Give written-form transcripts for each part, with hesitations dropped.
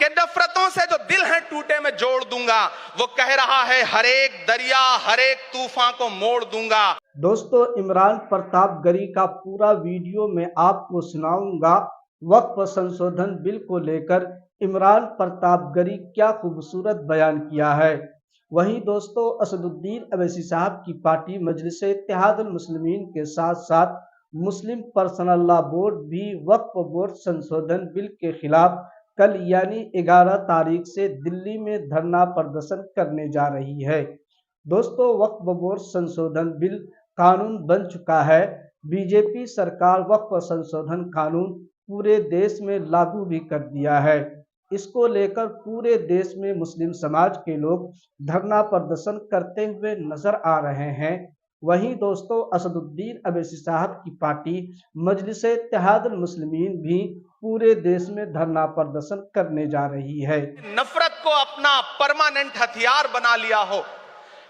कि नफरतों से जो दिल हैं टूटे मैं जोड़ दूंगा। वो कह रहा है हर एक दरिया हर एक तूफान को मोड़ दूंगा। दोस्तों, इमरान प्रतापगढ़ी का पूरा वीडियो मैं आपको सुनाऊंगा। वक्फ संशोधन बिल को लेकर इमरान प्रतापगढ़ी क्या खूबसूरत बयान किया है। वहीं दोस्तों, असदुद्दीन अवैसी साहब की पार्टी मजलिस इत्तेहादुल मुस्लिमीन के साथ साथ मुस्लिम पर्सनल लॉ बोर्ड भी वक्फ बोर्ड संशोधन बिल के खिलाफ कल यानी 11 तारीख से दिल्ली में धरना प्रदर्शन करने जा रही है। दोस्तों, वक्फ बोर्ड संशोधन बिल कानून बन चुका है। बीजेपी सरकार वक्फ संशोधन कानून पूरे देश में लागू भी कर दिया है। इसको लेकर पूरे देश में मुस्लिम समाज के लोग धरना प्रदर्शन करते हुए नजर आ रहे हैं। वहीं दोस्तों, असदुद्दीन अवैसी साहब की पार्टी मजलिस इत्तेहादुल मुस्लिमीन भी पूरे देश में धरना प्रदर्शन करने जा रही है। नफरत को अपना परमानेंट हथियार बना लिया हो,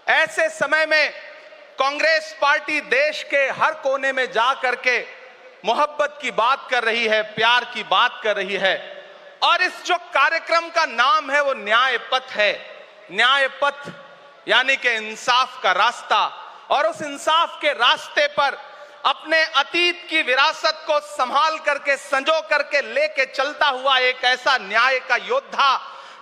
ऐसे समय में कांग्रेस पार्टी देश के हर कोने में जा करके मोहब्बत की बात कर रही है, प्यार की बात कर रही है। और इस जो कार्यक्रम का नाम है वो न्याय पथ है। न्याय पथ यानी कि इंसाफ का रास्ता। और उस इंसाफ के रास्ते पर अपने अतीत की विरासत को संभाल करके संजो करके लेके चलता हुआ एक ऐसा न्याय का योद्धा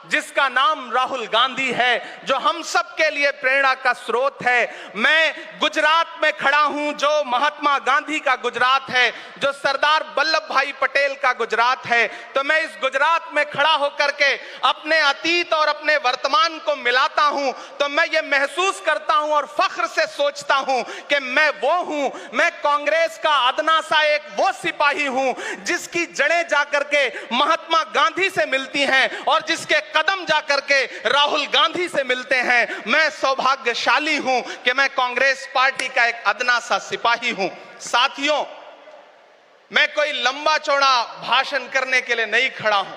जिसका नाम राहुल गांधी है, जो हम सब के लिए प्रेरणा का स्रोत है। मैं गुजरात में खड़ा हूं, जो महात्मा गांधी का गुजरात है, जो सरदार वल्लभ भाई पटेल का गुजरात है। तो मैं इस गुजरात में खड़ा होकर के अपने अतीत और अपने वर्तमान को मिलाता हूं तो मैं ये महसूस करता हूं और फख्र से सोचता हूं कि मैं वो हूं, मैं कांग्रेस का अदना सा एक वो सिपाही हूं जिसकी जड़ें जाकर के महात्मा गांधी से मिलती हैं और जिसके कदम जाकर के राहुल गांधी से मिलते हैं। मैं सौभाग्यशाली हूं कि मैं कांग्रेस पार्टी का एक अदना सा सिपाही हूं। साथियों, मैं कोई लंबा चौड़ा भाषण करने के लिए नहीं खड़ा हूं,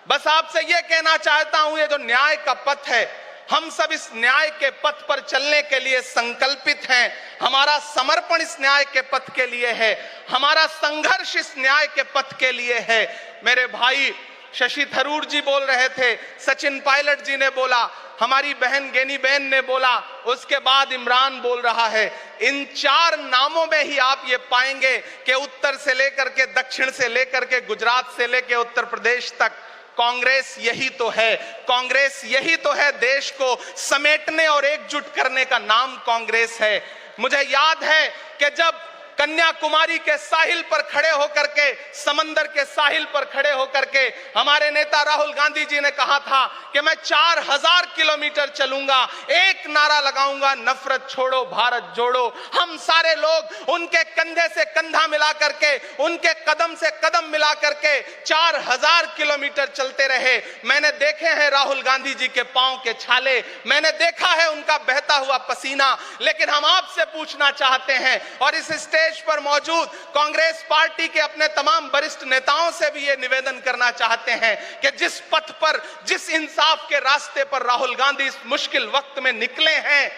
बस आपसे यह कहना चाहता हूं, ये जो न्याय का पथ है, हम सब इस न्याय के पथ पर चलने के लिए संकल्पित हैं। हमारा समर्पण इस न्याय के पथ के लिए है, हमारा संघर्ष इस न्याय के पथ के लिए है। मेरे भाई शशि थरूर जी बोल रहे थे, सचिन पायलट जी ने बोला, हमारी बहन गेनी बहन ने बोला, उसके बाद इमरान बोल रहा है। इन चार नामों में ही आप ये पाएंगे कि उत्तर से लेकर के दक्षिण से लेकर के गुजरात से लेकर उत्तर प्रदेश तक कांग्रेस यही तो है। कांग्रेस यही तो है, देश को समेटने और एकजुट करने का नाम कांग्रेस है। मुझे याद है कि जब कन्याकुमारी के साहिल पर खड़े होकर के, समंदर के साहिल पर खड़े होकर के हमारे नेता राहुल गांधी जी ने कहा था कि मैं 4000 किलोमीटर चलूंगा, एक नारा लगाऊंगा, नफरत छोड़ो भारत जोड़ो। हम सारे लोग उनके कंधे से कंधा मिला करके, उनके कदम से कदम मिला करके 4000 किलोमीटर चलते रहे। मैंने देखे हैं राहुल गांधी जी के पांव के छाले, मैंने देखा है उनका बहता हुआ पसीना। लेकिन हम आपसे पूछना चाहते हैं और इस स्टेज पर मौजूद कांग्रेस पार्टी के अपने तमाम वरिष्ठ नेताओं से भी ये निवेदन करना चाहते हैं कि जिस पथ पर, जिस इंसाफ के रास्ते पर राहुल गांधी इस मुश्किल वक्त में निकले हैं,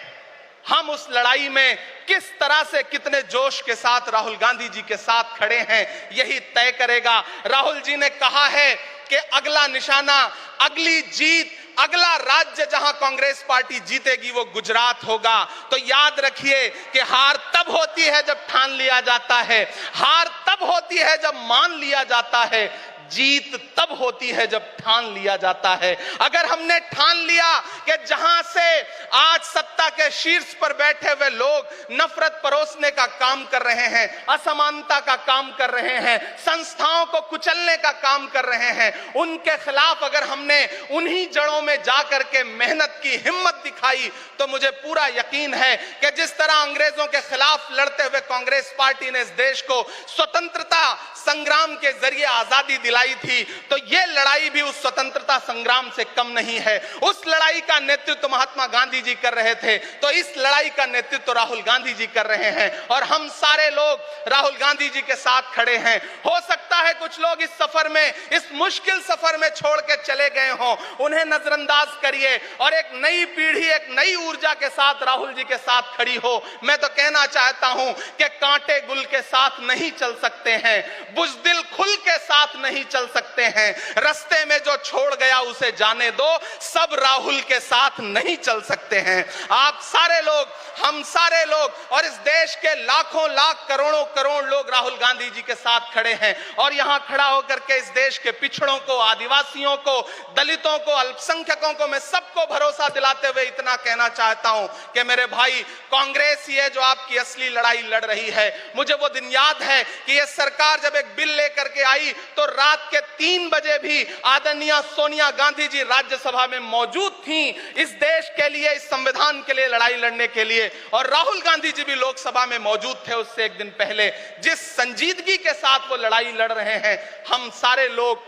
हम उस लड़ाई में किस तरह से, कितने जोश के साथ राहुल गांधी जी के साथ खड़े हैं, यही तय करेगा। राहुल जी ने कहा है कि अगला निशाना, अगली जीत, अगला राज्य जहां कांग्रेस पार्टी जीतेगी वो गुजरात होगा। तो याद रखिए कि हार तब होती है जब ठान लिया जाता है, हार तब होती है जब मान लिया जाता है, जीत तब होती है जब ठान लिया जाता है। अगर हमने ठान लिया कि जहां से आज सत्ता के शीर्ष पर बैठे हुए लोग नफरत परोसने का काम कर रहे हैं, असमानता का काम कर रहे हैं, संस्थाओं को कुचलने का काम कर रहे हैं, उनके खिलाफ अगर हमने उन्हीं जड़ों में जाकर के मेहनत की हिम्मत दिखाई तो मुझे पूरा यकीन है कि जिस तरह अंग्रेजों के खिलाफ लड़ते हुए कांग्रेस पार्टी ने इस देश को स्वतंत्रता संग्राम के जरिए आजादी दिलाई थी, तो यह लड़ाई भी उस स्वतंत्रता संग्राम से कम नहीं है। उस लड़ाई का नेतृत्व महात्मा गांधी जी कर रहे थे, तो इस लड़ाई का नेतृत्व राहुल गांधी जी कर रहे हैं और हम सारे लोग राहुल गांधी जी के साथ खड़े हैं। हो सकता है कुछ लोग इस सफर में, इस मुश्किल सफर में छोड़ के चले गए हों, उन्हें नजरअंदाज करिए और एक नई पीढ़ी, एक नई ऊर्जा के साथ राहुल जी के साथ खड़ी हो। मैं तो कहना चाहता हूं कि कांटे गुल के साथ नहीं चल सकते हैं, बुज़दिल खुल के साथ नहीं चल सकते हैं। रास्ते में जो छोड़ गया उसे जाने दो, सब राहुल के साथ नहीं चल सकते हैं। आप सारे लोग, हम सारे लोग और इस देश के लाखों लाख करोड़ों करोड़ लोग राहुल गांधी जी के साथ खड़े हैं। और यहां खड़ा होकर के इस देश के पिछड़ों को, आदिवासियों को, दलितों को, अल्पसंख्यकों को मैं सबको भरोसा दिलाते हुए इतना कहना चाहता हूं कि मेरे भाई, कांग्रेस ही है जो आपकी असली लड़ाई लड़ रही है। मुझे वो दिन याद है कि ये सरकार जब एक बिल लेकर के आई तो रात के 3 बजे भी आदरणीय सोनिया गांधी जी राज्यसभा में मौजूद थी इस देश के लिए, इस संविधान के लिए लड़ाई लड़ने के लिए। और राहुल गांधी जी भी लोकसभा में मौजूद थे उससे एक दिन पहले। जिस संजीदगी के साथ वो लड़ाई लड़ रहे हैं, हम सारे लोग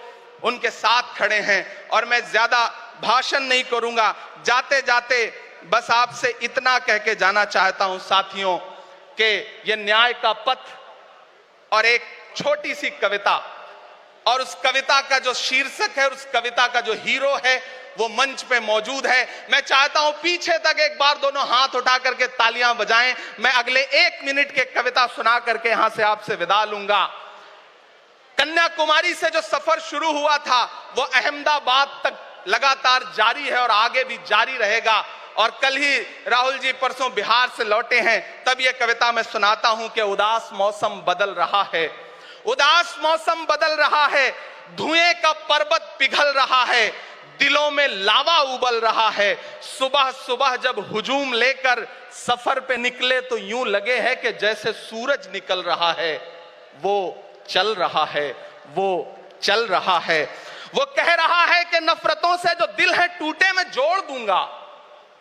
उनके साथ खड़े हैं। और मैं ज्यादा भाषण नहीं करूंगा, जाते जाते बस आपसे इतना कह के जाना चाहता हूं साथियों कि यह न्याय का पथ और एक छोटी सी कविता, और उस कविता का जो शीर्षक है, उस कविता का जो हीरो है वो मंच पे मौजूद है। मैं चाहता हूं पीछे तक एक बार दोनों हाथ उठा करके तालियां बजाएं। मैं अगले 1 मिनट के कविता सुना करके यहां से आपसे विदा लूंगा। कन्याकुमारी से जो सफर शुरू हुआ था वो अहमदाबाद तक लगातार जारी है और आगे भी जारी रहेगा। और कल ही राहुल जी परसों बिहार से लौटे हैं, तब ये कविता मैं सुनाता हूं कि उदास मौसम बदल रहा है, उदास मौसम बदल रहा है, धुएं का पर्वत पिघल रहा है, दिलों में लावा उबल रहा है। सुबह सुबह जब हुजूम लेकर सफर पे निकले तो यूं लगे है कि जैसे सूरज निकल रहा है। वो चल रहा है, वो चल रहा है। वो कह रहा है कि नफरतों से जो दिल है टूटे मैं जोड़ दूंगा।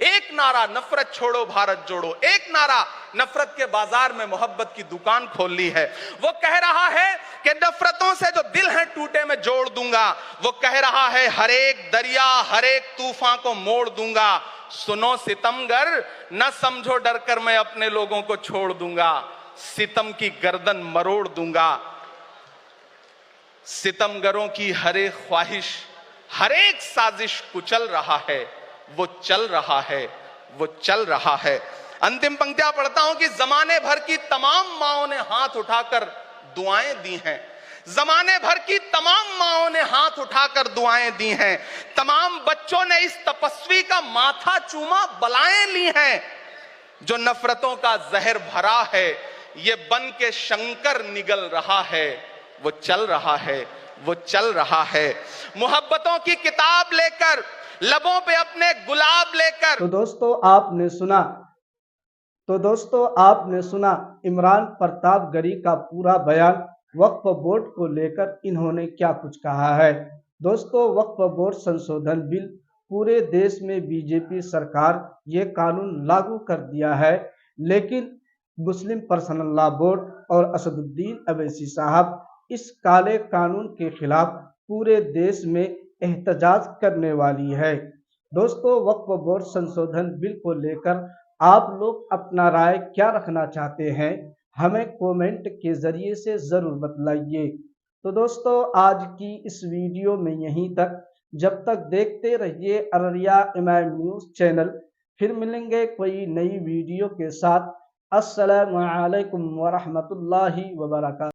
एक नारा नफरत छोड़ो भारत जोड़ो, एक नारा नफरत के बाजार में मोहब्बत की दुकान खोल ली है। वो कह रहा है कि नफरतों से जो दिल है टूटे मैं जोड़ दूंगा। वो कह रहा है हर एक दरिया हर एक तूफान को मोड़ दूंगा। सुनो सितमगर न समझो डर कर मैं अपने लोगों को छोड़ दूंगा। सितम की गर्दन मरोड़ दूंगा। सितमगरों की हर एक ख्वाहिश हर एक साजिश कुचल रहा है। वो चल रहा है, वो चल रहा है। अंतिम पंक्तियां पढ़ता हूं कि जमाने भर की तमाम माओं ने हाथ उठाकर दुआएं दी हैं। जमाने भर की तमाम माओं ने हाथ उठाकर दुआएं दी हैं। तमाम बच्चों ने इस तपस्वी का माथा चूमा, बलाएं ली हैं। जो नफरतों का जहर भरा है ये बन के शंकर निगल रहा है। वो चल रहा है, वो चल रहा है। मोहब्बतों की किताब लेकर, लबों पे अपने गुलाब लेकर। तो दोस्तों आपने सुना इमरान प्रतापगढ़ी का पूरा बयान। वक्फ बोर्ड को लेकर इन्होंने क्या कुछ कहा है। दोस्तों, वक्फ बोर्ड संशोधन बिल पूरे देश में बीजेपी सरकार ये कानून लागू कर दिया है, लेकिन मुस्लिम पर्सनल लॉ बोर्ड और असदुद्दीन अवैसी साहब इस काले कानून के खिलाफ पूरे देश में एहतजाज करने वाली है। दोस्तों, वक्फ बोर्ड संशोधन बिल को लेकर आप लोग अपना राय क्या रखना चाहते हैं, हमें कमेंट के जरिए से जरूर बतलाइए। तो दोस्तों, आज की इस वीडियो में यहीं तक। जब तक देखते रहिए अररिया इमाम न्यूज चैनल। फिर मिलेंगे कोई नई वीडियो के साथ। अस्सलामु अलैकुम वरहमतुल्लाहि वबरकातुहू।